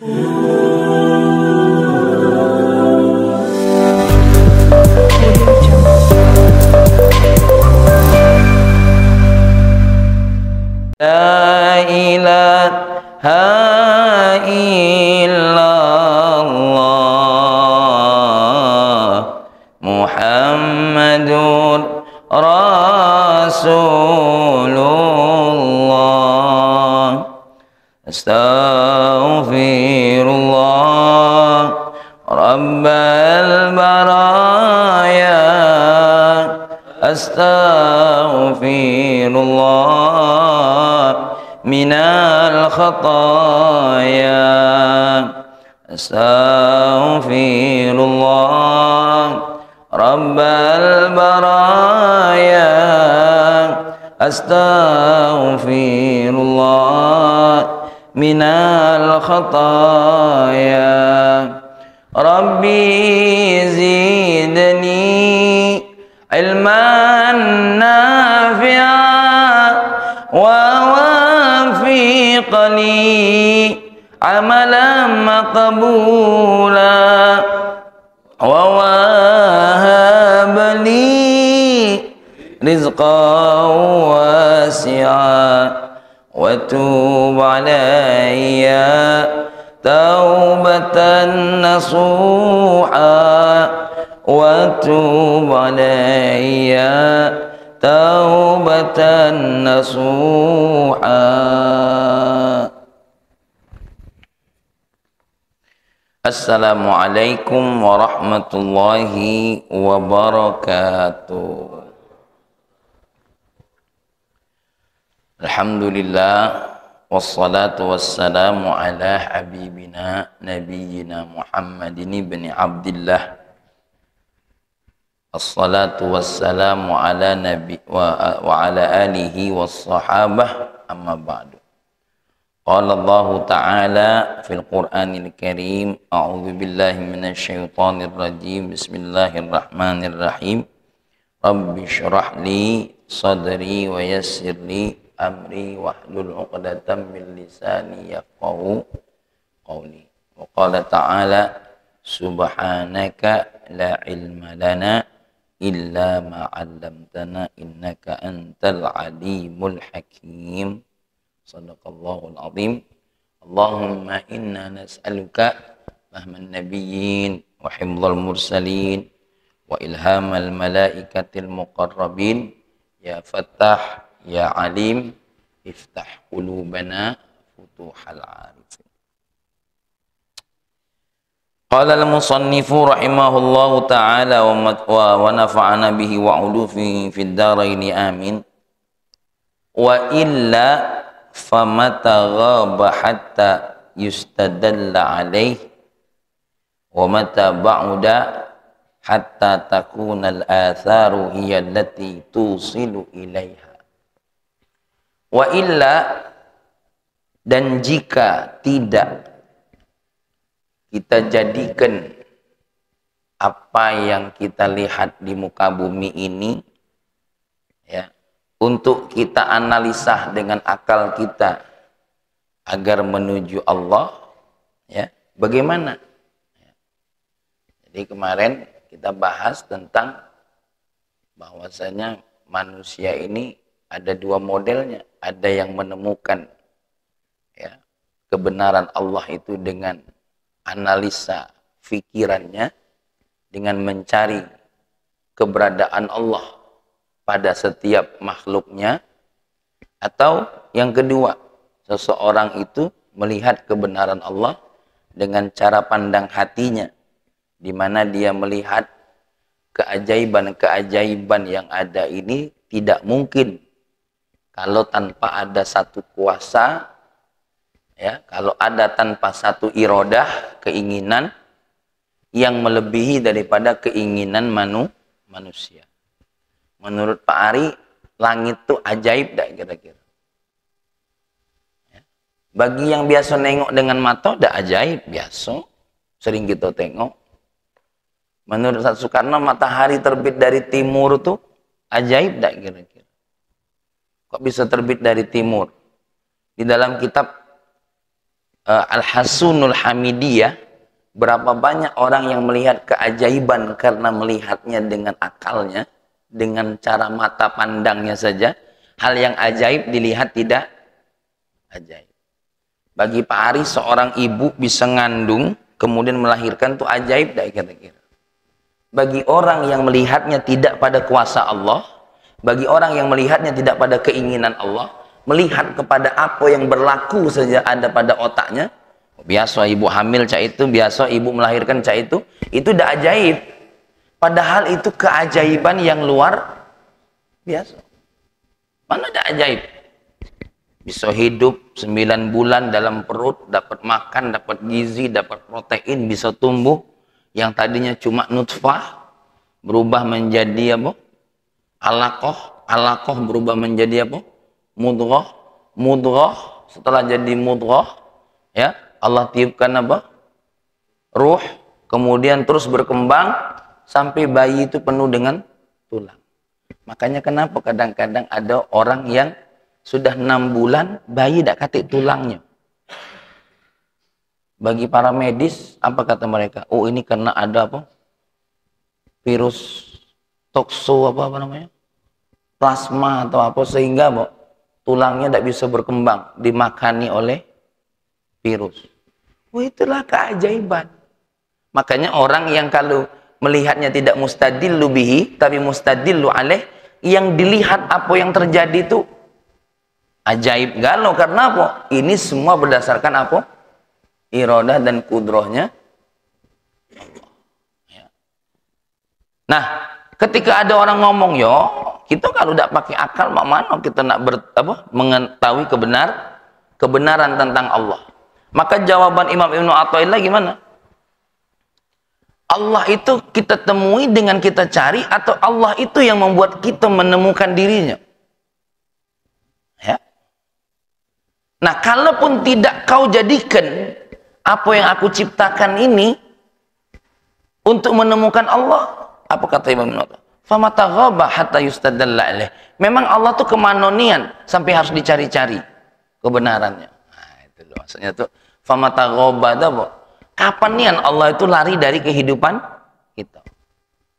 La ilaha illallah Muhammadur Rasulullah. Astaghfirullah Rabbal baraya. Astaghfirullah minal khataya. Astaghfirullah Rabbal baraya. Astaghfirullah minal khataya. Rabbi zidni ilman nafi'a wa wafiqni amalan maqbula wa wahabli rizqan wasi'a wa tub alayya taubatan nasuha wa tub alayya taubatan nasuha. Assalamualaikum warahmatullahi wabarakatuh. Alhamdulillah wassalatu wassalamu ala habibina nabiyyina Muhammadin ibn Abdillah. Assalatu wassalamu ala nabi wa ala alihi wassahabah, amma ba'du. Qala Allah ta'ala fil Qur'anil Karim, a'udzu billahi minasy syaithanir rajim. Bismillahirrahmanirrahim. Rabbi shrah li sadri wa yassir li amri wahlul 'uqdatam min lisani yafqahu qawli. Wa qala ta'ala subhanaka la ilma lana illa ma 'allamtana innaka antal alimul hakim. Shadaqallahul azim. Allahumma inna nas'aluka fahman nabiyyin wa hifdzal mursalin wa ilhamal malaikatil muqarrabin. Ya Fattah ya Alim iftah qulubana futuhal arifin. Qala al-musannifu rahimahullahu ta'ala wa nafa'ana bihi wa ulufi fid dharaini amin. Wa illa famata ghaba hatta yustadalla alaih wa mata ba'uda hatta takuna al-atharu hiya allati tusilu ilaiha. Wa illa, dan jika tidak kita jadikan apa yang kita lihat di muka bumi ini ya untuk kita analisa dengan akal kita agar menuju Allah, ya bagaimana? Jadi kemarin kita bahas tentang bahwasanya manusia ini ada dua modelnya. Ada yang menemukan ya kebenaran Allah itu dengan analisa fikirannya, dengan mencari keberadaan Allah pada setiap makhluknya. Atau yang kedua, seseorang itu melihat kebenaran Allah dengan cara pandang hatinya, di mana dia melihat keajaiban-keajaiban yang ada ini tidak mungkin kalau tanpa ada satu kuasa, ya, kalau ada tanpa satu iradah, keinginan yang melebihi daripada keinginan manusia. Menurut Pak Ari, langit itu ajaib dah kira-kira. Ya. Bagi yang biasa nengok dengan mata, dah ajaib biasa, sering kita tengok. Menurut Soekarno, matahari terbit dari timur tuh ajaib dah kira-kira. Kok bisa terbit dari timur? Di dalam kitab Al-Hasunul Hamidiyah, berapa banyak orang yang melihat keajaiban karena melihatnya dengan akalnya, dengan cara mata pandangnya saja. Hal yang ajaib dilihat tidak ajaib. Bagi Pak Aris, seorang ibu bisa ngandung kemudian melahirkan, itu ajaib tidak kira-kira? Bagi orang yang melihatnya tidak pada kuasa Allah, bagi orang yang melihatnya tidak pada keinginan Allah, melihat kepada apa yang berlaku saja ada pada otaknya, biasa ibu hamil cak itu, biasa ibu melahirkan cak itu tidak ajaib. Padahal itu keajaiban yang luar biasa. Mana ada ajaib? Bisa hidup 9 bulan dalam perut, dapat makan, dapat gizi, dapat protein, bisa tumbuh. Yang tadinya cuma nutfah berubah menjadi apa? Alaqah, alaqah berubah menjadi apa? Mudghah, mudghah setelah jadi mudghah, ya, Allah tiupkan apa? Ruh, kemudian terus berkembang sampai bayi itu penuh dengan tulang. Makanya kenapa kadang-kadang ada orang yang sudah 6 bulan bayi tidak katik tulangnya. Bagi para medis, apa kata mereka? Oh, ini karena ada apa? Virus tokso apa namanya? Plasma atau apa, sehingga apa? Tulangnya tidak bisa berkembang, dimakani oleh virus. Oh, itulah keajaiban. Makanya orang yang kalau melihatnya tidak mustadillu bihi, tapi mustadillu alaih, yang dilihat apa yang terjadi itu ajaib galau. Karena apa? Ini semua berdasarkan apa? Iradah dan kudrohnya Allah. Ya. Nah, ketika ada orang ngomong, yo, kita kalau tidak pakai akal, mana kita nak mengetahui kebenaran tentang Allah. Maka jawaban Imam Ibnu Athaillah gimana? Allah itu kita temui dengan kita cari, atau Allah itu yang membuat kita menemukan dirinya? Ya. Nah, kalaupun tidak kau jadikan apa yang aku ciptakan ini untuk menemukan Allah, apa kata Imam Ibnu Athaillah? Famataghaba hatta yustadalla alaih. Memang Allah tuh kemanonian sampai harus dicari-cari kebenarannya. Nah, itu loh maksudnya tuh famataghaba apa? Kapan nian Allah itu lari dari kehidupan kita?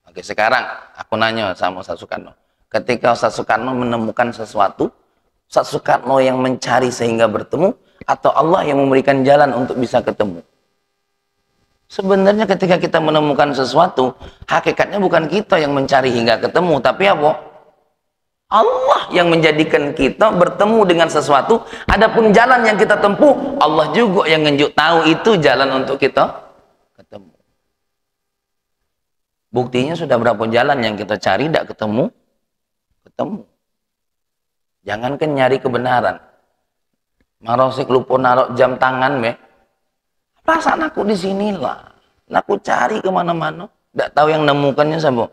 Oke, sekarang aku nanya sama Ustaz Sukarno. Ketika Ustaz Sukarno menemukan sesuatu, Ustaz Sukarno yang mencari sehingga bertemu, atau Allah yang memberikan jalan untuk bisa ketemu? Sebenarnya ketika kita menemukan sesuatu, hakikatnya bukan kita yang mencari hingga ketemu, tapi apa? Allah yang menjadikan kita bertemu dengan sesuatu. Adapun jalan yang kita tempuh, Allah juga yang nunjuk tahu itu jalan untuk kita ketemu. Buktinya sudah berapa jalan yang kita cari tidak ketemu? Jangankan nyari kebenaran. Marosik lupa naruh jam tangan, perasaan aku di sinilah. Aku cari kemana-mana, tidak tahu yang nemukannya siapa.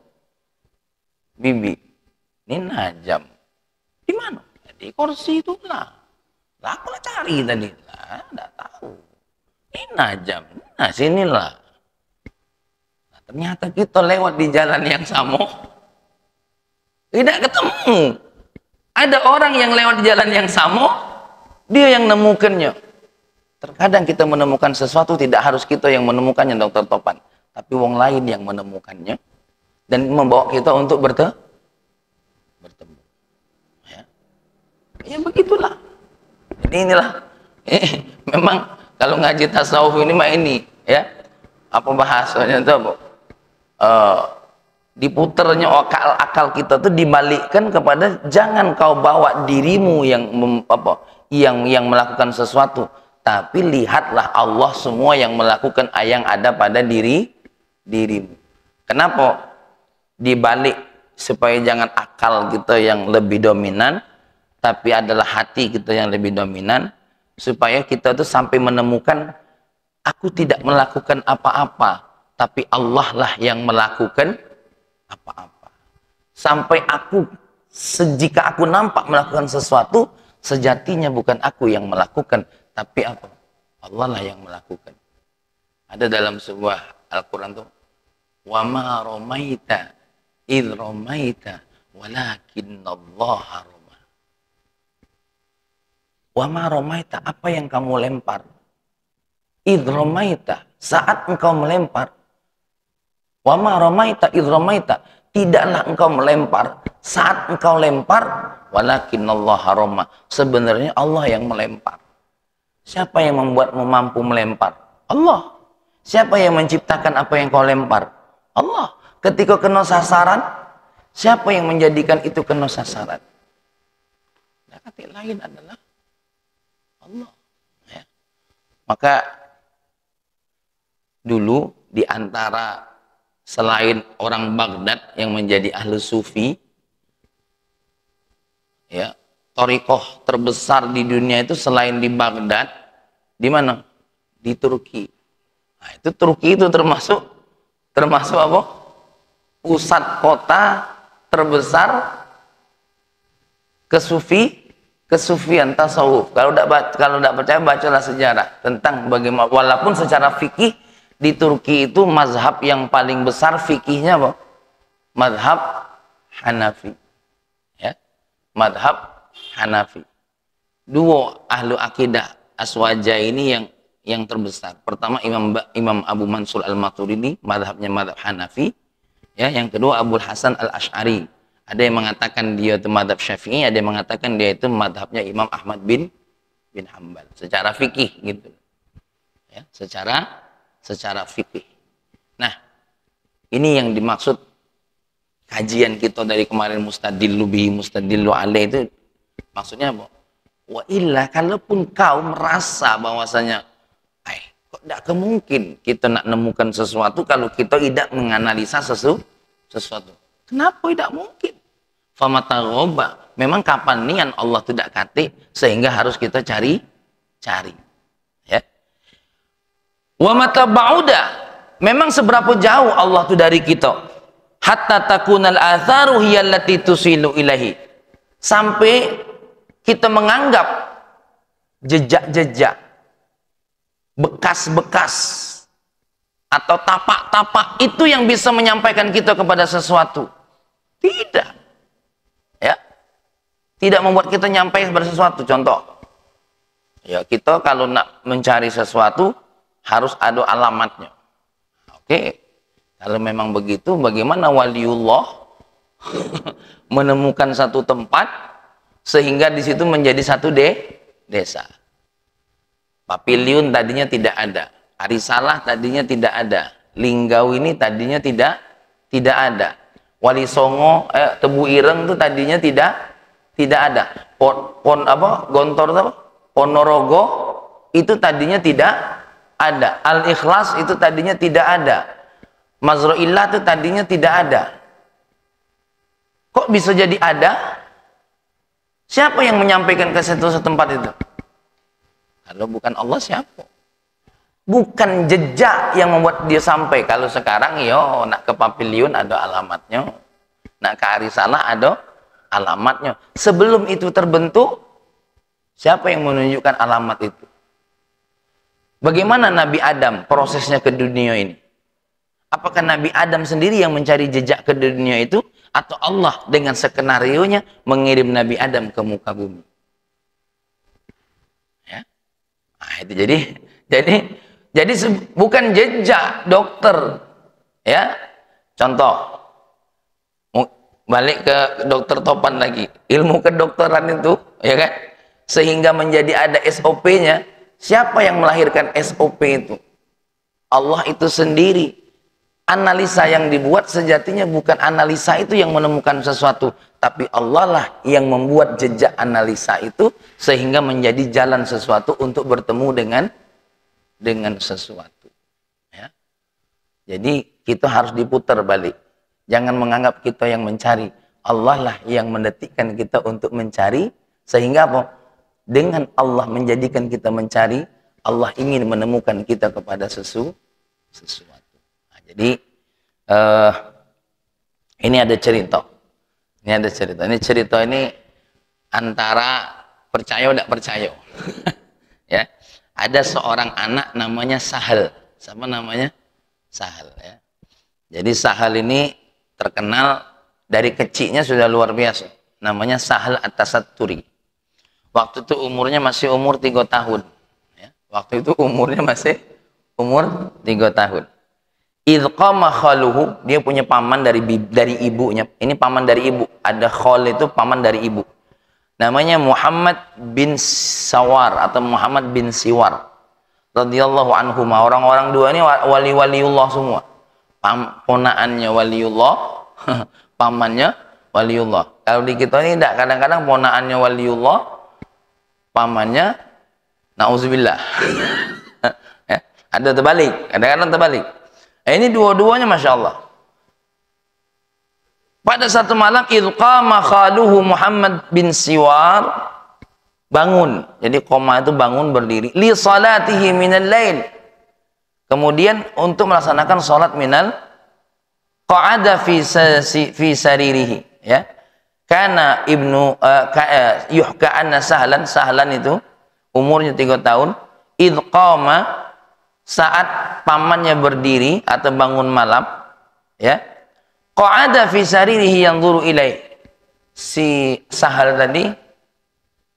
Bibi, ini najam. Di mana? Di kursi itulah. Lah aku lah cari tadi. Lah, tidak tahu. Ini najam. Nah, sinilah. Nah, ternyata kita lewat di jalan yang sama, tidak ketemu. Ada orang yang lewat di jalan yang sama, dia yang nemukannya. Terkadang kita menemukan sesuatu tidak harus kita yang menemukannya, Dr. Topan, tapi wong lain yang menemukannya dan membawa kita untuk bertemu. Ya, ya begitulah. Jadi inilah. Memang kalau ngaji tasawuf ini mah ini, ya, apa bahasanya itu apa? Diputernya akal kita tuh dibalikkan kepada jangan kau bawa dirimu yang melakukan sesuatu, tapi lihatlah Allah semua yang melakukan yang ada pada dirimu. Kenapa dibalik? Supaya jangan akal kita yang lebih dominan, tapi adalah hati kita yang lebih dominan, supaya kita tuh sampai menemukan aku tidak melakukan apa-apa, tapi Allah lah yang melakukan apa-apa. Sampai jika aku nampak melakukan sesuatu, sejatinya bukan aku yang melakukan, tapi apa? Allah lah yang melakukan. Ada dalam sebuah Al-Quran tuh, wa ma romaita idh romaita walakinnallaha roma. Wa ma romaita, apa yang kamu lempar? idh ramaita, saat engkau melempar. Wa ma ramaita idh ramaita, tidaklah engkau melempar saat engkau lempar, walakinallaha rama, sebenarnya Allah yang melempar. Siapa yang membuatmu mampu melempar? Allah. Siapa yang menciptakan apa yang kau lempar? Allah. Ketika kena sasaran, siapa yang menjadikan itu kena sasaran? Nah, kata lain adalah Allah. Ya. Maka dulu di antara selain orang Baghdad yang menjadi ahli sufi, ya, thariqah terbesar di dunia itu selain di Baghdad, di mana? Di Turki. Nah, itu Turki itu termasuk apa? Pusat kota terbesar kesufian tasawuf. Kalau tidak percaya, bacalah sejarah tentang bagaimana, walaupun secara fikih di Turki itu mazhab yang paling besar fikihnya apa? Mazhab Hanafi. Ya. Mazhab Hanafi. Dua ahlu akidah aswaja ini yang terbesar. Pertama Imam Abu Mansur Al-Maturidi, mazhabnya mazhab Hanafi. Ya, yang kedua Abul Hasan Al-Asy'ari. Ada yang mengatakan dia itu mazhab Syafi'i, ada yang mengatakan dia itu mazhabnya Imam Ahmad bin Hanbal. Secara fikih gitu. Ya, secara fikih. Nah, ini yang dimaksud kajian kita dari kemarin, mustadillu bihi mustadillu alaih, itu maksudnya apa? Wa illa, kalaupun kau merasa bahwasanya kok tidak kemungkin kita nak nemukan sesuatu kalau kita tidak menganalisa sesuatu. Kenapa tidak mungkin? Famataroba, memang kapan nian Allah tidak kate sehingga harus kita cari. Ya. Wa mata ba'uda, memang seberapa jauh Allah itu dari kita. Hatta takunal atharu hiyallati tusilu ilahi, sampai kita menganggap jejak-jejak, bekas-bekas atau tapak-tapak itu yang bisa menyampaikan kita kepada sesuatu. Tidak. Ya. Tidak membuat kita nyampe kepada sesuatu. Contoh. Ya, kita kalau nak mencari sesuatu harus ada alamatnya. Oke. Kalau memang begitu, bagaimana waliullah menemukan satu tempat sehingga di situ menjadi satu desa. Papiliun tadinya tidak ada, Arisalah tadinya tidak ada, Linggau ini tadinya tidak ada, Wali Songo, Tebu Ireng itu tadinya tidak ada, Gontor apa? Ponorogo itu tadinya tidak ada, Al-Ikhlas itu tadinya tidak ada, Mazroillah itu tadinya tidak ada. Kok bisa jadi ada? Siapa yang menyampaikan ke satu tempat itu? Kalau bukan Allah, siapa? Bukan jejak yang membuat dia sampai. Kalau sekarang, nak ke Papiliun ada alamatnya. Nak ke Arisalah ada alamatnya. Sebelum itu terbentuk, siapa yang menunjukkan alamat itu? Bagaimana Nabi Adam prosesnya ke dunia ini? Apakah Nabi Adam sendiri yang mencari jejak ke dunia itu? Atau Allah dengan skenarionya mengirim Nabi Adam ke muka bumi? Nah, itu jadi bukan jejak dokter, ya. Contoh, balik ke dokter Topan lagi, ilmu kedokteran itu, ya kan, sehingga menjadi ada SOP-nya. Siapa yang melahirkan SOP itu? Allah itu sendiri. Analisa yang dibuat sejatinya bukan analisa itu yang menemukan sesuatu, tapi Allah lah yang membuat jejak analisa itu sehingga menjadi jalan sesuatu untuk bertemu dengan sesuatu. Ya. Jadi kita harus diputar balik. Jangan menganggap kita yang mencari. Allah lah yang mendetikkan kita untuk mencari, sehingga apa? Dengan Allah menjadikan kita mencari, Allah ingin menemukan kita kepada sesuatu. Jadi ini ada cerita. Ini cerita ini antara percaya tidak percaya. Ya. Ada seorang anak namanya Sahal. Siapa namanya? Sahal, ya. Jadi Sahal ini terkenal dari kecilnya sudah luar biasa. Namanya Sahal At-Tasatturi. Waktu itu umurnya masih umur 3 tahun. Ya. Waktu itu umurnya masih Umur 3 tahun. Idh qama khaluhu, dia punya paman dari ibunya. Ini paman dari ibu. Ada khal itu paman dari ibu. Namanya Muhammad bin Sawar atau Muhammad bin Siwar radhiyallahu anhuma. Orang-orang dua ini wali-waliullah semua. Ponaannya waliullah, pamannya waliullah. Kalau di kita ini tidak, kadang-kadang ponaannya waliullah, pamannya nauzubillah. Ya, ada terbalik, kadang-kadang terbalik. Ini dua-duanya Masya Allah. Pada satu malam, idh qama khaluhu Muhammad bin Siwar, bangun. Jadi qama itu bangun, berdiri. Li salatihi minal lail. Kemudian untuk melaksanakan salat minal, qa'ada fi saririhi, ya. Karena ibnu yuhka anna sahlan itu umurnya 3 tahun, idh qama, saat pamannya berdiri atau bangun malam, ya, qa'ada fi saririhi yanzuru ilai. Si Sahal tadi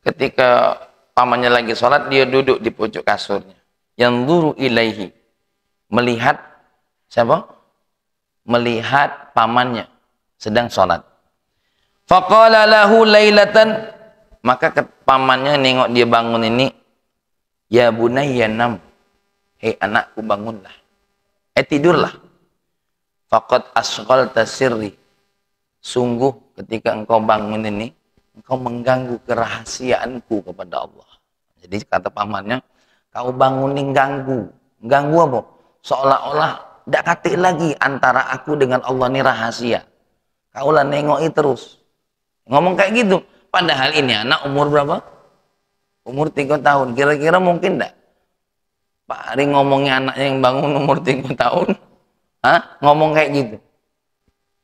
ketika pamannya lagi sholat, dia duduk di pojok kasurnya, yanzuru ilaihi, melihat siapa? Melihat pamannya sedang sholat. Faqala lahu lailatan, maka pamannya nengok dia bangun ini, ya bunayya nam, hei anakku bangunlah, tidurlah. Faqad asghalta sirri, sungguh ketika engkau bangun ini, engkau mengganggu kerahasiaanku kepada Allah. Jadi kata pamannya, kau bangun ini ganggu apa? Seolah-olah tidak katik lagi antara aku dengan Allah ini rahasia. Kaulah nengoki terus. Ngomong kayak gitu. Padahal ini anak umur berapa? Umur 3 tahun. Kira-kira mungkin enggak Pak Ari ngomongnya anaknya yang bangun umur 3 tahun? Ngomong kayak gitu.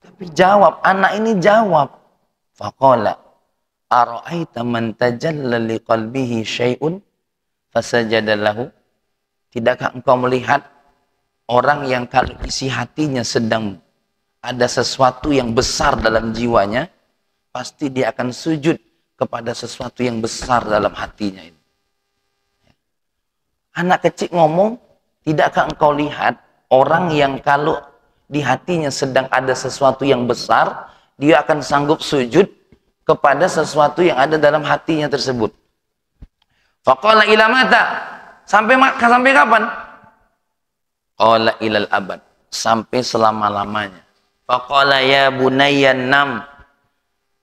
Tapi jawab, anak ini jawab. Faqala ara'aita man tajalla liqalbihi syai'un fasajada lahu. Tidakkah engkau melihat orang yang kalau isi hatinya sedang ada sesuatu yang besar dalam jiwanya, pasti dia akan sujud kepada sesuatu yang besar dalam hatinya itu. Anak kecil ngomong, tidakkah engkau lihat orang yang kalau di hatinya sedang ada sesuatu yang besar, dia akan sanggup sujud kepada sesuatu yang ada dalam hatinya tersebut. Faqala ila mata, sampai kapan? Qala ilal abad, sampai selama-lamanya. Faqala ya bunayya nam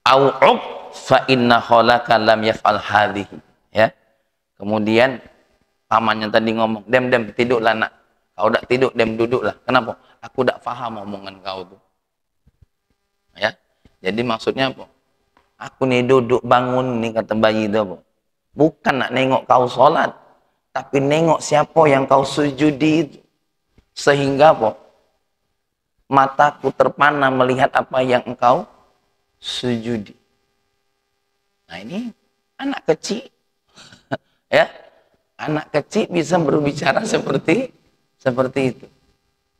au'ub fa inna khalaka lam yaf'al hadhihi, ya. Kemudian pamannya tadi ngomong, dem tidurlah nak. Kau tak tidur, dem duduklah. Kenapa? Aku tak faham omongan kau tuh. Ya. Jadi maksudnya apa? Aku nih duduk bangun nih, kata bayi itu apa? Bukan nak nengok kau sholat, tapi nengok siapa yang kau sujudi itu. Sehingga apa? Mataku terpana melihat apa yang engkau sujudi. Nah ini anak kecil. Ya. Anak kecil bisa berbicara seperti itu.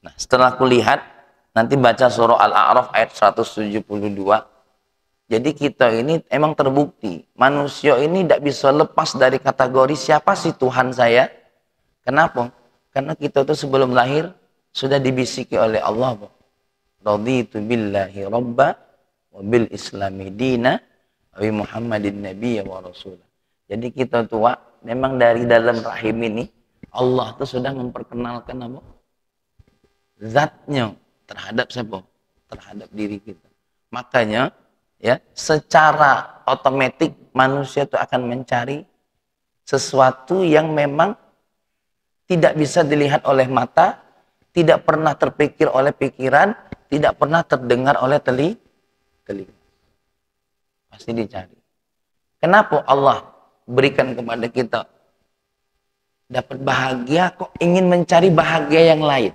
Nah, setelah kulihat, nanti baca surah Al-A'raf ayat 172. Jadi kita ini emang terbukti, manusia ini tidak bisa lepas dari kategori siapa sih Tuhan saya. Kenapa? Karena kita itu sebelum lahir sudah dibisiki oleh Allah. Raditu billahi rabba wa bil islami dina wa Muhammadin nabiyya wa rasulah. Jadi kita tua memang dari dalam rahim ini Allah itu sudah memperkenalkan apa? Zatnya terhadap siapa? Terhadap diri kita. Makanya ya, secara otomatis manusia itu akan mencari sesuatu yang memang tidak bisa dilihat oleh mata, tidak pernah terpikir oleh pikiran, tidak pernah terdengar oleh telinga. Pasti dicari. Kenapa Allah berikan kepada kita dapat bahagia kok ingin mencari bahagia yang lain?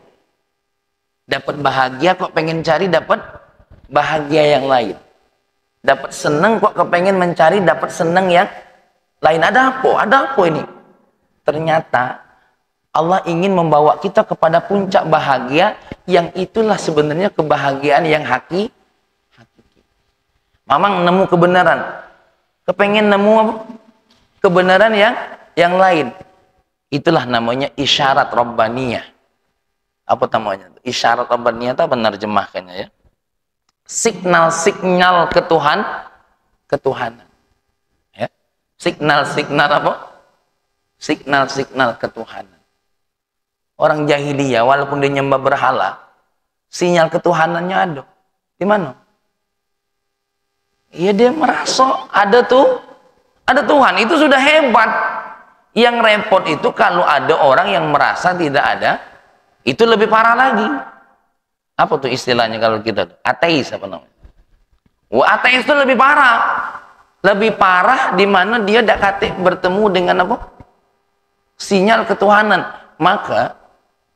Dapat bahagia kok pengen cari dapat bahagia yang lain? Dapat seneng kok kepengen mencari dapat seneng yang lain? Ada apa ini? Ternyata Allah ingin membawa kita kepada puncak bahagia yang itulah sebenarnya kebahagiaan yang hakiki. Mamang nemu kebenaran, kepengen nemu apa? Kebenaran yang lain. Itulah namanya isyarat Rabbaniyah. apa namanya? Isyarat apa niat apa menerjemahkannya ya? Signal-signal ketuhanan. Ya. Signal-signal apa? Signal-signal ketuhanan. Orang jahiliyah walaupun dia nyembah berhala, sinyal ketuhanannya ada. Di mana? Iya, dia merasa ada Tuhan, itu sudah hebat. Yang repot itu kalau ada orang yang merasa tidak ada, itu lebih parah lagi. Apa tuh istilahnya kalau kita ateis apa namanya? Wah, ateis itu lebih parah. Lebih parah di mana dia tidak bertemu dengan apa? Sinyal ketuhanan. Maka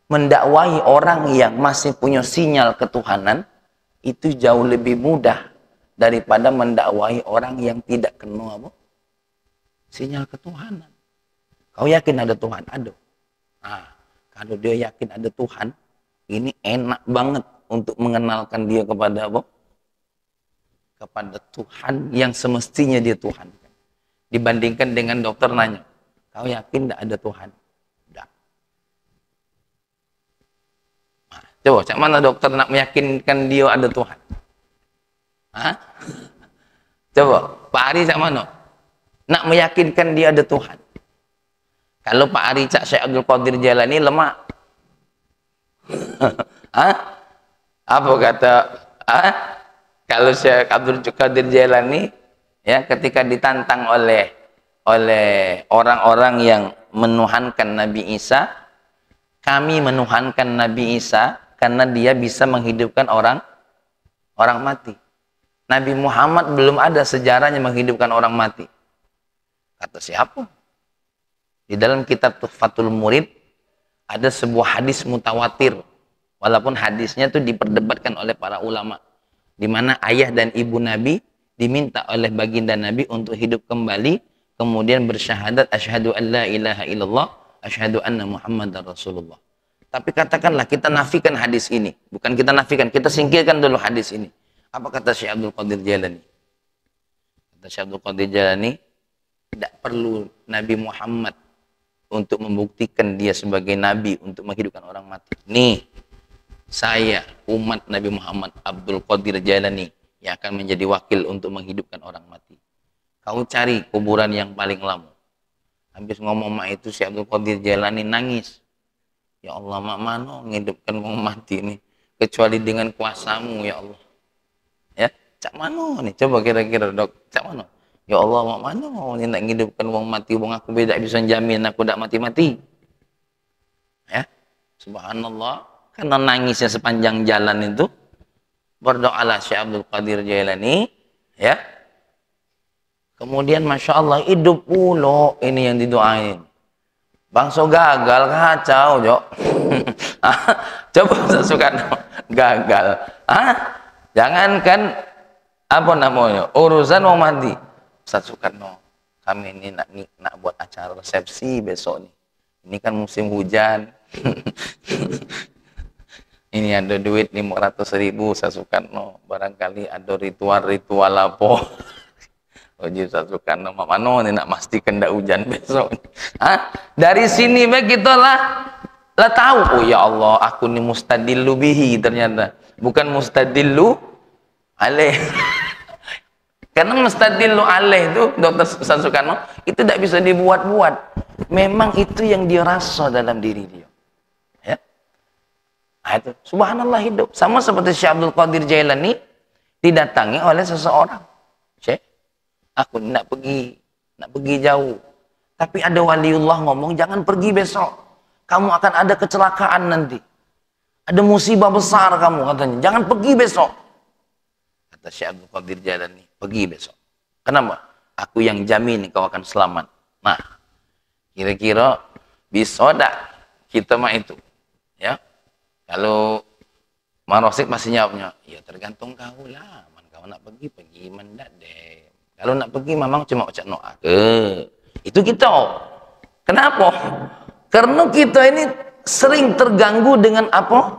mendakwahi orang yang masih punya sinyal ketuhanan itu jauh lebih mudah daripada mendakwahi orang yang tidak kenal apa? Sinyal ketuhanan. Kau yakin ada Tuhan? Ada. Nah, kalau dia yakin ada Tuhan, ini enak banget untuk mengenalkan dia kepada apa? Kepada Tuhan yang semestinya dia Tuhan. Dibandingkan dengan dokter nanya, kau yakin tidak ada Tuhan? Tidak. Nah, coba, cak mana dokter nak meyakinkan dia ada Tuhan? Hah? Coba, Pak Ari cak mana? Nak meyakinkan dia ada Tuhan. Kalau Pak Ari cak Syekh Abdul Qadir Jailani lemah. Hah? Apa kata? Kalau Syekh Abdul Qadir Jailani ya ketika ditantang oleh orang-orang yang menuhankan Nabi Isa, kami menuhankan Nabi Isa karena dia bisa menghidupkan orang mati. Nabi Muhammad belum ada sejarahnya menghidupkan orang mati. Kata siapa? Di dalam kitab Tuhfatul Murid ada sebuah hadis mutawatir. Walaupun hadisnya itu diperdebatkan oleh para ulama. Di mana ayah dan ibu Nabi diminta oleh baginda Nabi untuk hidup kembali. Kemudian bersyahadat asyhadu an la ilaha illallah, asyhadu anna Muhammadar Rasulullah. Tapi katakanlah kita nafikan hadis ini. Bukan kita nafikan, kita singkirkan dulu hadis ini. Apa kata Syekh Abdul Qadir Jailani? Kata Syekh Abdul Qadir Jailani, tidak perlu Nabi Muhammad untuk membuktikan dia sebagai Nabi untuk menghidupkan orang mati. Nih, saya umat Nabi Muhammad Abdul Qadir Jailani yang akan menjadi wakil untuk menghidupkan orang mati. Kau cari kuburan yang paling lama. Habis ngomong mak itu Syekh Abdul Qadir Jailani nangis. Ya Allah, mak mana menghidupkan orang mati ini kecuali dengan kuasamu ya Allah. Ya, cak mana nih? Coba kira-kira dok, cak mana? Ya Allah, mak mana ni nak menghidupkan orang mati? Wong aku beda bisa jamin aku tak mati-mati. Ya, subhanallah. Karena nangisnya sepanjang jalan itu, berdoalah Syekh Abdul Qadir Jailani, ya. Kemudian Masya Allah hidup pula ini yang didoain. Bangsa gagal kacau, Jok. Coba sasukan gagal. Jangankan apa namanya urusan mau mati. Ustaz Soekarno, kami ini nak buat acara resepsi besok nih. Ini kan musim hujan. Ini ada duit 500.000 Ustaz Soekarno. Barangkali ada ritual-ritual apa. Uji Ustaz Soekarno, mana nih nak pastikan ndak hujan besok. Dari sini kita lah tahu. Oh ya Allah, aku ni mustadillu bihi ternyata. Bukan mustadillu alaih. Karena mustadillu alaih itu Dr. Ustaz Soekarno itu tidak bisa dibuat-buat. Memang itu yang dia rasa dalam diri dia. Ya. Nah, itu subhanallah hidup. Sama seperti Syekh Abdul Qadir Jailani didatangi oleh seseorang. Syekh, aku nak pergi jauh. Tapi ada waliullah ngomong jangan pergi besok. Kamu akan ada kecelakaan nanti. Ada musibah besar kamu katanya. Jangan pergi besok. Kata Syekh Abdul Qadir Jailani, pergi besok. Kenapa? Aku yang jamin kau akan selamat. Nah, kira-kira bisa tak kita mah itu? Ya. Kalau Marosik masih jawabnya, ya tergantung kau lah. Man kau nak pergi mendak deh. Kalau nak pergi memang cuma ucap doa. Itu kita. Kenapa? Karena kita ini sering terganggu dengan apa?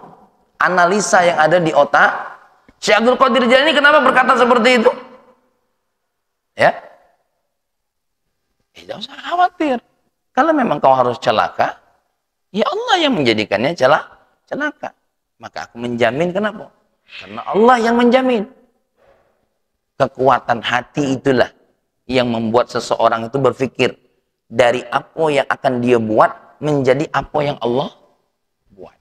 Analisa yang ada di otak. Syekh Abdul Qadir Jailani kenapa berkata seperti itu? Ya. Jangan usah khawatir. Kalau memang kau harus celaka, ya Allah yang menjadikannya celaka. Maka aku menjamin, kenapa? Karena Allah yang menjamin. Kekuatan hati itulah yang membuat seseorang itu berpikir dari apa yang akan dia buat menjadi apa yang Allah buat.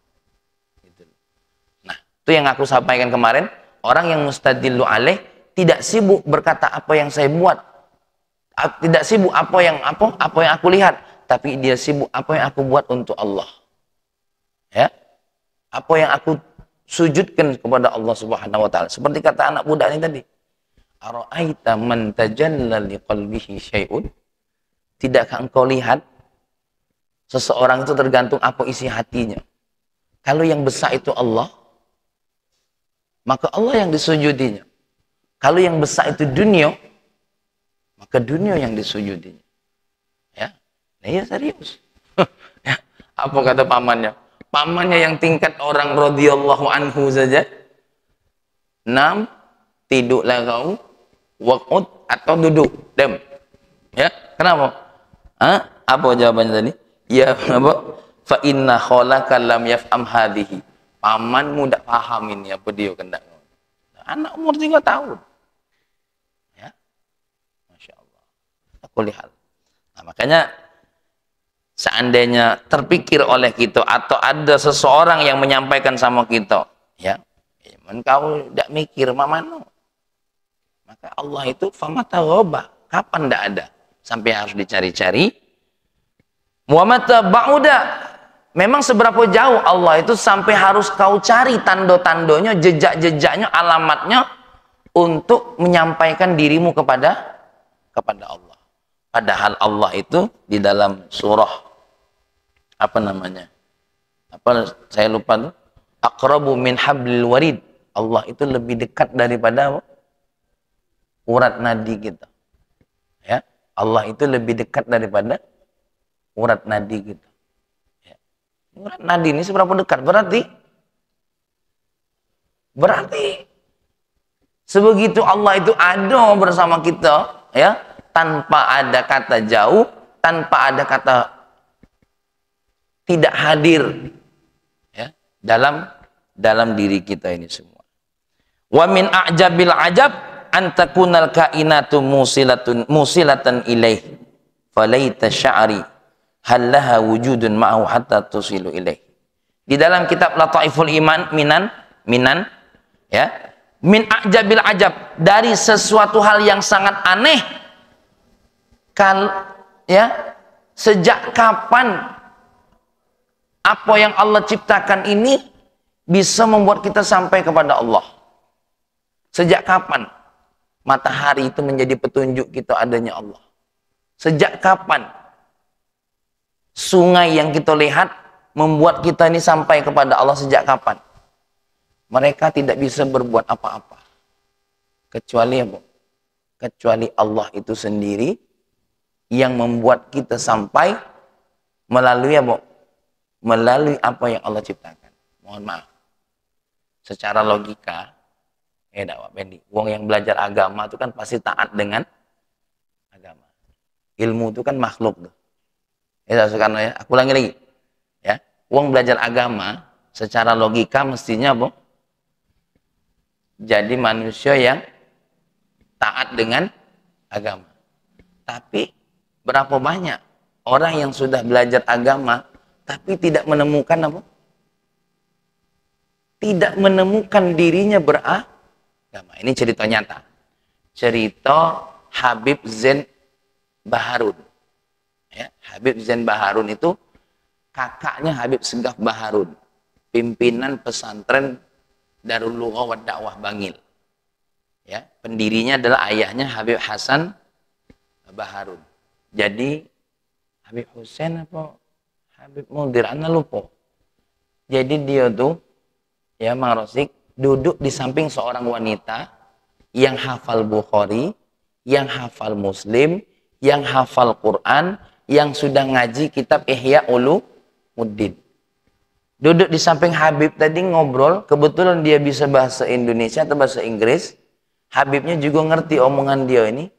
Nah, itu yang aku sampaikan kemarin. Orang yang mustadillu alaih tidak sibuk berkata apa yang saya buat, tidak sibuk apa yang aku lihat, tapi dia sibuk apa yang aku buat untuk Allah. Ya, apa yang aku sujudkan kepada Allah Subhanahu wa taala. Seperti kata anak budak ini tadi. Ara'aita man tajalla liqalbihi syai'un? Tidakkah engkau lihat seseorang itu tergantung apa isi hatinya? Kalau yang besar itu Allah, maka Allah yang disujudinya. Kalau yang besar itu dunia, maka dunia yang disujudinya. Ya, nah, ya serius. Ya, apa kata pamannya? Pamannya yang tingkat orang radhiyallahu anhu saja. 6, tidurlah kau, waqud atau duduk, diam. Ya, kenapa? Apa jawabannya tadi? Ya, apa? Fa inna khalaka lam yaf'am hadhihi. Pamanmu tidak paham ini apa dia kendak. Anak umur 3 tahun. Ya. Masya Allah. Aku lihat. Nah, makanya seandainya terpikir oleh kita atau ada seseorang yang menyampaikan sama kita, ya, kau tidak mikir mana, maka Allah itu famata ghaba, kapan tidak ada, sampai harus dicari-cari. Muhammad ba'uda, memang seberapa jauh Allah itu sampai harus kau cari tanda-tandanya, jejak-jejaknya, alamatnya untuk menyampaikan dirimu kepada Allah. Padahal Allah itu di dalam surah apa namanya? Apa saya lupa tuh. Aqrabu min hablil warid. Allah itu lebih dekat daripada urat nadi kita. Ya, Allah itu lebih dekat daripada urat nadi kita. Ya. Urat nadi ini seberapa dekat? Berarti sebegitu Allah itu ada bersama kita, ya, tanpa ada kata jauh, tanpa ada kata tidak hadir, ya, dalam diri kita ini semua. Wa min a'jabil ajab an takunal kainatu musilatan ilaih falaita sya'ri hal laha wujudun ma'hu hatta tusilu ilaih. Di dalam kitab Lataiful Iman minan ya, min a'jabil ajab, dari sesuatu hal yang sangat aneh. Ya, sejak kapan apa yang Allah ciptakan ini bisa membuat kita sampai kepada Allah? Sejak kapan matahari itu menjadi petunjuk kita adanya Allah? Sejak kapan sungai yang kita lihat membuat kita ini sampai kepada Allah? Sejak kapan? Mereka tidak bisa berbuat apa-apa kecuali apa? Kecuali Allah itu sendiri yang membuat kita sampai melalui apa? Melalui apa yang Allah ciptakan. Mohon maaf, secara logika, dakwah Bendi, wong yang belajar agama itu kan pasti taat dengan agama. Ilmu itu kan makhluk tuh. Ya, Soekarno ya. Aku ulangi lagi. Ya, wong belajar agama secara logika mestinya apa? Jadi manusia yang taat dengan agama. Tapi berapa banyak orang yang sudah belajar agama tapi tidak menemukan apa? Tidak menemukan dirinya beragama. Ini cerita nyata. Cerita Habib Zain Baharun. Ya, Habib Zain Baharun itu kakaknya Habib Segaf Baharun, pimpinan pesantren Darul Lughah wa Dakwah Bangil. Ya, pendirinya adalah ayahnya Habib Hasan Baharun. Jadi Habib Husain apa Habib Mundir, ana lupa. Jadi dia tuh, ya Mang Rosik, duduk di samping seorang wanita yang hafal Bukhari, yang hafal Muslim, yang hafal Quran, yang sudah ngaji kitab Ihya Ulumuddin. Duduk di samping Habib tadi ngobrol, kebetulan dia bisa bahasa Indonesia atau bahasa Inggris. Habibnya juga ngerti omongan dia ini.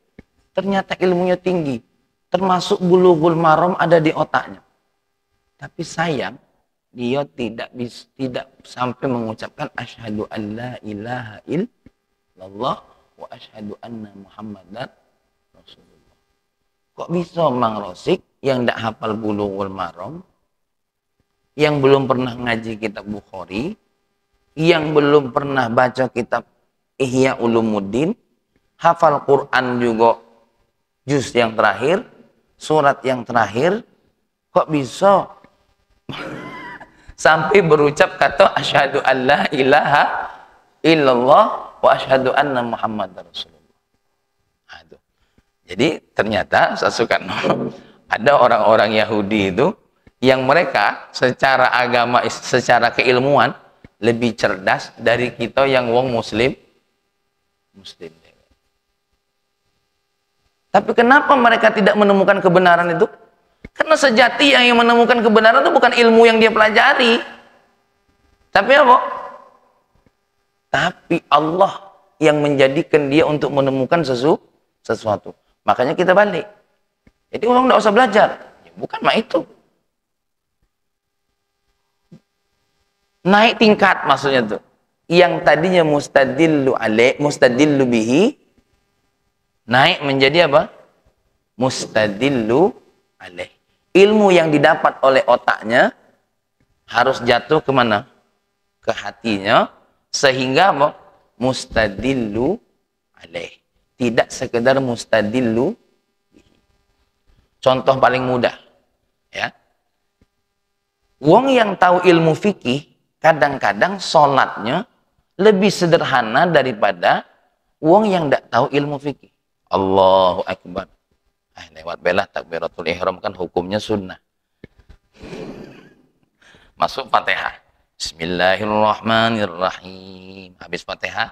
Ternyata ilmunya tinggi. Termasuk Bulughul Maram ada di otaknya. Tapi sayang, dia tidak sampai mengucapkan asyhadu an la ilaha illallah wa asyhadu anna muhammadan rasulullah. Kok bisa Mang Rosik yang tidak hafal Bulughul Maram, yang belum pernah ngaji kitab Bukhari, yang belum pernah baca kitab Ihya Ulumuddin, hafal Quran juga juz yang terakhir, surat yang terakhir, kok bisa sampai berucap kata asyhadu an la ilaha illallah wa asyhadu anna muhammadar rasulullah. Aduh. Jadi ternyata saya suka ada orang-orang Yahudi itu yang mereka secara agama, secara keilmuan lebih cerdas dari kita yang wong muslim. Tapi kenapa mereka tidak menemukan kebenaran itu? Karena sejati yang menemukan kebenaran itu bukan ilmu yang dia pelajari. Tapi apa? Tapi Allah yang menjadikan dia untuk menemukan sesuatu. Makanya kita balik. Jadi orang tidak usah belajar. Ya, bukan mak itu. Naik tingkat maksudnya tuh. Yang tadinya mustadillu bihi, naik menjadi apa? Mustadillu alaih. Ilmu yang didapat oleh otaknya harus jatuh kemana? Ke hatinya, sehingga apa? Mustadillu alaih. Tidak sekedar mustadillu bihi. Contoh paling mudah, ya. Wong yang tahu ilmu fikih kadang-kadang sholatnya lebih sederhana daripada wong yang tidak tahu ilmu fikih. Allahu Akbar. Lewat belah takbiratul ihram kan hukumnya sunnah. Masuk Fatihah. Bismillahirrahmanirrahim. Habis Fatihah,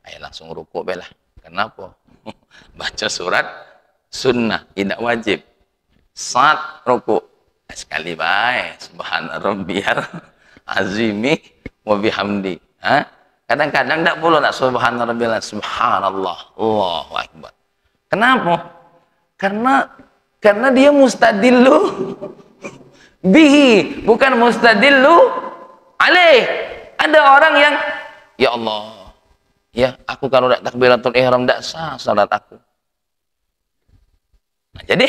ayo langsung ruku belah. Kenapa? Baca surat sunnah, tidak wajib. Saat ruku sekali baik. Subhana rabbiyal azimi wa bihamdi. Kadang-kadang tidak perlu nak subhana rabbiyal, subhanallah, Allahu akbar. Kenapa? Karena dia mustadillu bihi, bukan mustadillu alaih. Ada orang yang ya Allah, ya aku kalau tidak takbiratul ihram tidak sah salat aku. Nah, jadi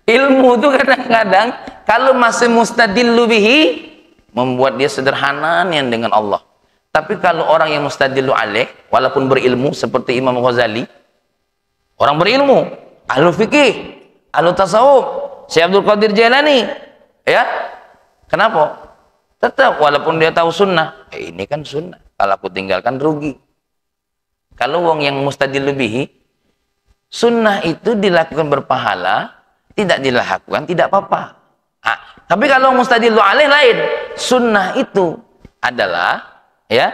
ilmu itu kadang-kadang kalau masih mustadillu bihi membuat dia sederhana dengan Allah. Tapi kalau orang yang mustadillu alaih, walaupun berilmu seperti Imam Ghazali, orang berilmu, ahlu fikih, ahlu tasawuf, Syekh Abdul Qadir Jailani, ya, kenapa? Tetap walaupun dia tahu sunnah, ini kan sunnah, kalau aku tinggalkan rugi. Kalau wong yang mustadillu bihi, sunnah itu dilakukan berpahala, tidak dilakukan tidak apa-apa. Tapi kalau mustadillu alaih lain, sunnah itu adalah ya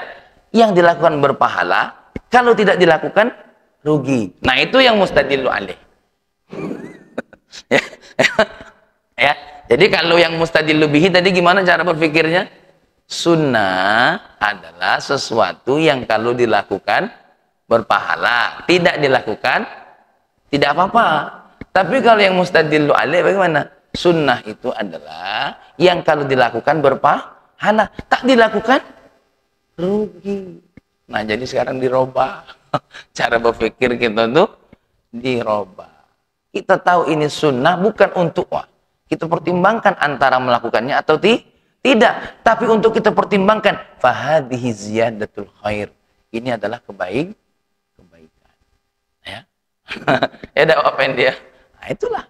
yang dilakukan berpahala, kalau tidak dilakukan rugi. Nah itu yang mustadillu alaih. Ya, jadi kalau yang mustadillu bihi tadi gimana cara berpikirnya? Sunnah adalah sesuatu yang kalau dilakukan berpahala, tidak dilakukan tidak apa-apa. Tapi kalau yang mustadillu alaih bagaimana? Sunnah itu adalah yang kalau dilakukan berpahala, tak dilakukan rugi. Nah jadi sekarang dirubah cara berpikir kita tuh, dirubah. Kita tahu ini sunnah bukan untuk kita pertimbangkan antara melakukannya atau tidak, tapi untuk kita pertimbangkan fahadhihi ziyadatul khair, ini adalah kebaikan, ya. Ya ada apa dia? Nah itulah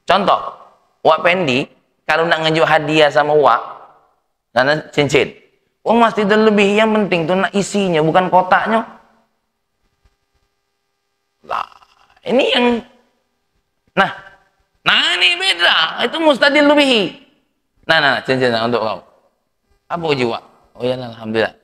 contoh. Wak Pendi kalau nak ngejual hadiah sama wak, karena cincin, masih lebih, yang penting tuh nak isinya bukan kotaknya. Lah ini yang nah ini beda, itu mustadillu bihi. Nah cincin untuk kau apa uji wak? Oh ya alhamdulillah,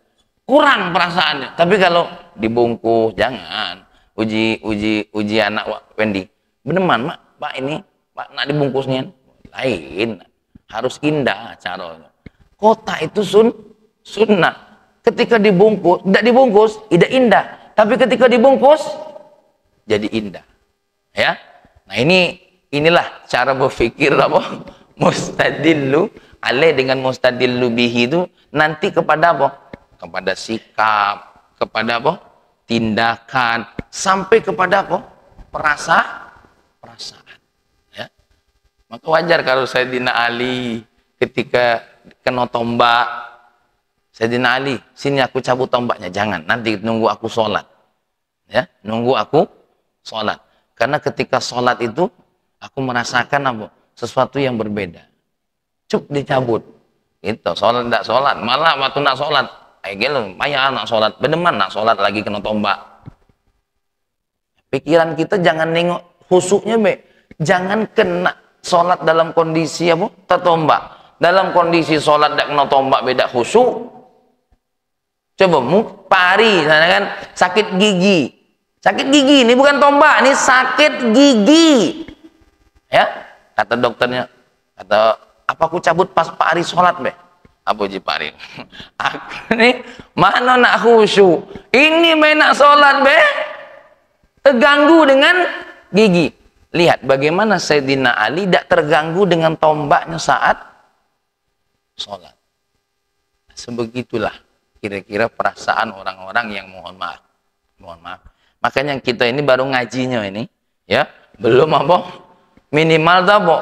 kurang perasaannya. Tapi kalau dibungkus jangan. Uji anak Wak Pendi, beneran mak pak ini pak nak dibungkusnya lain, harus indah caranya. Kotak itu sunnah. Ketika dibungkus, tidak dibungkus, tidak indah. Tapi ketika dibungkus, jadi indah. Ya. Nah inilah cara berpikir apa? Mustadillu alaih dengan mustadillu bihi itu nanti kepada apa? Kepada sikap, kepada apa? Tindakan, sampai kepada apa? Perasaan. Ya. Maka wajar kalau Sayyidina Ali ketika kena tombak, Sayyidina Ali, sini aku cabut tombaknya. Jangan, nanti nunggu aku sholat. Ya, nunggu aku sholat. Karena ketika sholat itu, aku merasakan apa? Sesuatu yang berbeda. Cuk, dicabut. Itu, sholat tidak sholat. Malah waktu nak sholat, payah nak sholat. Beneman nak sholat lagi kena tombak. Pikiran kita jangan nengok khusuknya, be. Jangan kena sholat dalam kondisi apa? Tertombak. Dalam kondisi sholat tidak kena tombak, beda khusuk. Coba pari, kan sakit gigi. Sakit gigi ini bukan tombak, ini sakit gigi. Ya, kata dokternya, kata apa aku cabut pas Pak Ari sholat, be? Apa ji Pak Ari? Aku nih mana nak khusyuk? Ini main nak sholat, be? Terganggu dengan gigi. Lihat bagaimana Sayyidina Ali tidak terganggu dengan tombaknya saat sholat. Sebegitulah kira-kira perasaan orang-orang yang mohon maaf. Makanya kita ini baru ngajinya ini, ya, belum apa? Minimal tuh apa?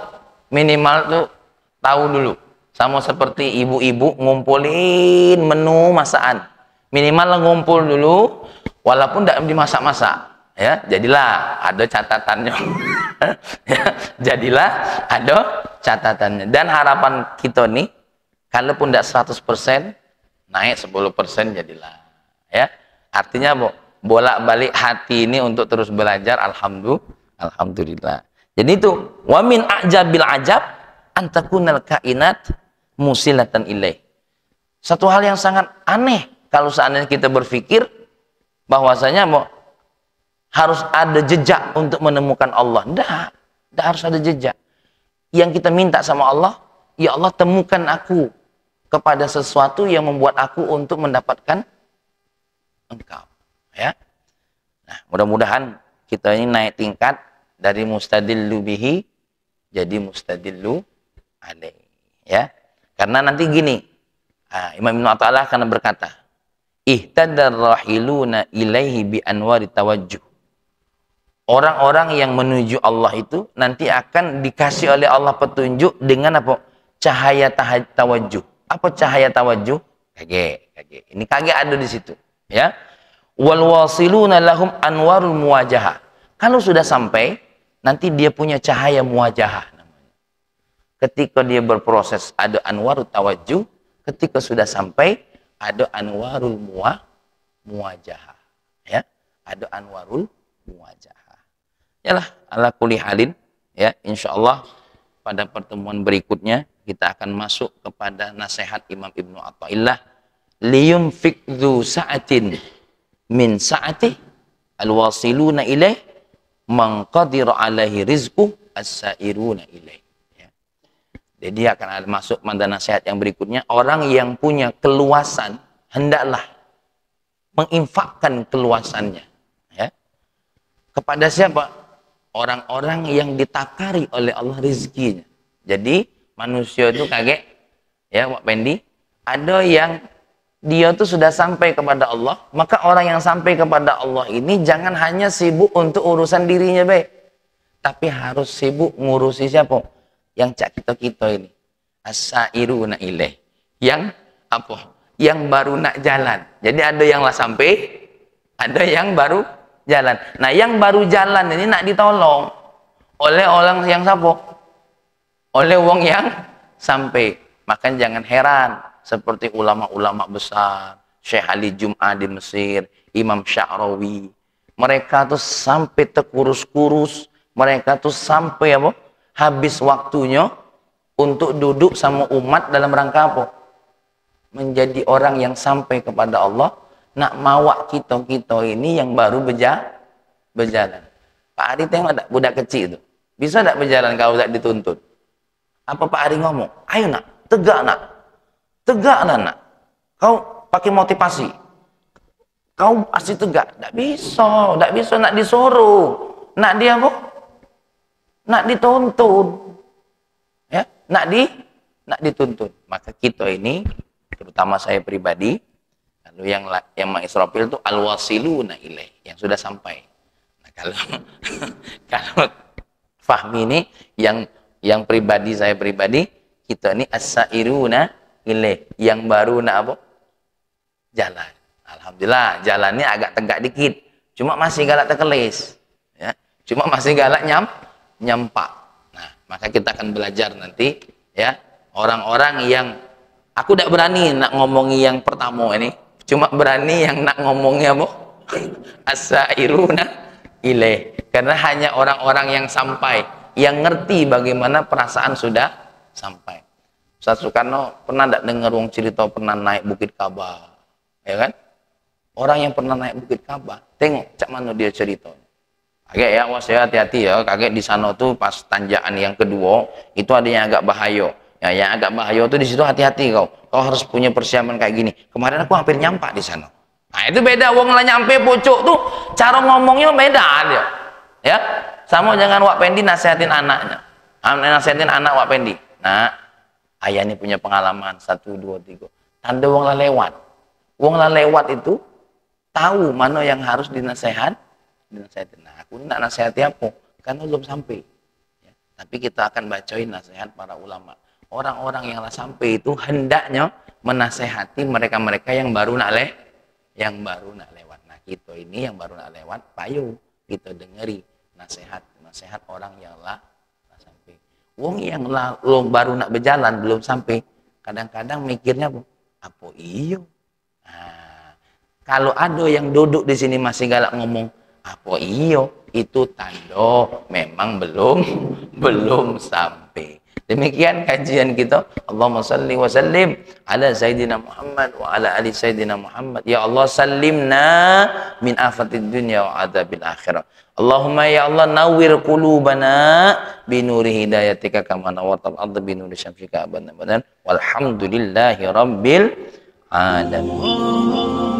Minimal tuh tahu dulu. Sama seperti ibu-ibu ngumpulin menu masakan. Minimal ngumpul dulu, walaupun tidak dimasak-masak, ya. Jadilah ada catatannya. Ya, jadilah ada catatannya. Dan harapan kita nih, kalaupun tidak 100%, naik 10% jadilah, ya. Artinya bolak-balik hati ini untuk terus belajar. Alhamdulillah. Jadi itu wa min ajabil ajab antakunal kainat musilatan ilaih. Satu hal yang sangat aneh kalau seandainya kita berpikir bahwasanya harus ada jejak untuk menemukan Allah. Tidak harus ada jejak. Yang kita minta sama Allah, ya Allah temukan aku kepada sesuatu yang membuat aku untuk mendapatkan Engkau, ya. Nah, mudah-mudahan kita ini naik tingkat dari mustadillu bihi jadi mustadillu alaih, ya. Karena nanti gini, Imam Ibnu Athaillah akan berkata, ihtadar rahiluna ilaihi bi anwari tawajjuh. Orang-orang yang menuju Allah itu nanti akan dikasih oleh Allah petunjuk dengan apa? Cahaya tawajjuh. Apa cahaya tawajjuh? Kage. Ini kage ada di situ, ya. Wal wasiluna lahum anwarul muwajahah. Kalau sudah sampai, nanti dia punya cahaya muwajahah namanya. Ketika dia berproses ada anwarul tawajjuh, ketika sudah sampai ada anwarul muwajahah, ya. Ada anwarul muwajahah. Yalah, ala kulli halin, ya, insyaallah pada pertemuan berikutnya kita akan masuk kepada nasihat Imam Ibnu Athaillah, liyunfik dzu sa'atin min sa'ati alwasiluna ilaih man qadira alaihi rizqu as-sairuna ilaih, ya. Jadi akan masuk pada nasihat yang berikutnya, orang yang punya keluasan hendaklah menginfakkan keluasannya, ya. Kepada siapa? Orang-orang yang ditakari oleh Allah rizkinya. Jadi manusia itu kaget, ya Pak Pendi, ada yang dia tuh sudah sampai kepada Allah, maka orang yang sampai kepada Allah ini jangan hanya sibuk untuk urusan dirinya, baik, tapi harus sibuk ngurusi siapa? Yang cak kita ini, as-sairuna ilaih, yang apa? Yang baru nak jalan. Jadi ada yang lah sampai, ada yang baru jalan. Nah, yang baru jalan ini nak ditolong oleh orang yang siapa? Oleh wong yang sampai. Maka jangan heran seperti ulama-ulama besar, Syekh Ali Jum'ah di Mesir, Imam Sya'rawi. Mereka tuh sampai terkurus-kurus, mereka tuh sampai apa? Habis waktunya untuk duduk sama umat dalam rangka apa? Menjadi orang yang sampai kepada Allah. Nak mawak kita ini yang baru berjalan. Pak Ari tengok tak budak kecil itu, bisa tak berjalan kalau tak dituntut? Apa Pak Ari ngomong? Ayo nak, tegak nak. Kau pakai motivasi. Kau pasti tegak. Tak bisa nak disuruh. Nak dia apa? Nak dituntun. Ya, nak dituntun. Maka kita ini, terutama saya pribadi, kalau yang Israfil itu al-wasiluna ilaih, yang sudah sampai. Nah, kalau kalau Fahmi ini yang pribadi, saya pribadi, kita ini as-sairuna ilaih, yang baru nak apa? Jalan. Alhamdulillah, jalannya agak tegak dikit. Cuma masih galak terkelis. Ya. Cuma masih galak nyampak. Nah, maka kita akan belajar nanti, ya, orang-orang yang aku tidak berani nak ngomongi yang pertama ini, cuma berani yang nak ngomongnya apa? As-sairuna ilaih. Karena hanya orang-orang yang sampai, yang ngerti bagaimana perasaan sudah sampai. Ustaz Soekarno pernah tidak dengar wong cerita pernah naik Bukit Kaba, ya kan? Orang yang pernah naik Bukit Kaba, tengok cak mana dia cerita. Kaget ya, was ya, hati-hati ya. Kaget di sana tuh pas tanjakan yang kedua itu ada yang agak bahaya. Ya, yang agak bahaya tuh di situ hati-hati kau. Kau harus punya persiapan kayak gini. Kemarin aku hampir nyampak di sana. Nah itu beda, wong lah nyampe pucuk tuh cara ngomongnya beda dia. Ya, sama jangan Wak Pendi nasihatin anaknya. Nasihatin anak Wak Pendi. Nah, ayah ini punya pengalaman 1, 2, 3. Tanda wong lah lewat. Wong lah lewat itu tahu mana yang harus dinasehatin. Nah, aku nak nasihati apa? Karena belum sampai. Ya, tapi kita akan bacain nasihat para ulama. Orang-orang yang lah sampai itu hendaknya menasehati mereka-mereka yang baru nak lewat. Nah, kita ini yang baru nak lewat, payu kita dengeri nasihat orang yang lah sampai. Wong yang baru nak berjalan belum sampai, kadang-kadang mikirnya apa iyo. Nah, kalau ada yang duduk di sini masih galak ngomong apa iyo, itu tanda memang belum sampai. Demikian kajian kita. Allahumma salli wa sallim ala Sayyidina Muhammad wa ala ali Sayyidina Muhammad. Ya Allah, sallimna min afatid dunya wa adabil akhirah. Allahumma ya Allah, nawwir qulubana bi nuri hidayatika kama nawwartal ardha bi nuri syamsika abadan. Walhamdulillahi rabbil alamin.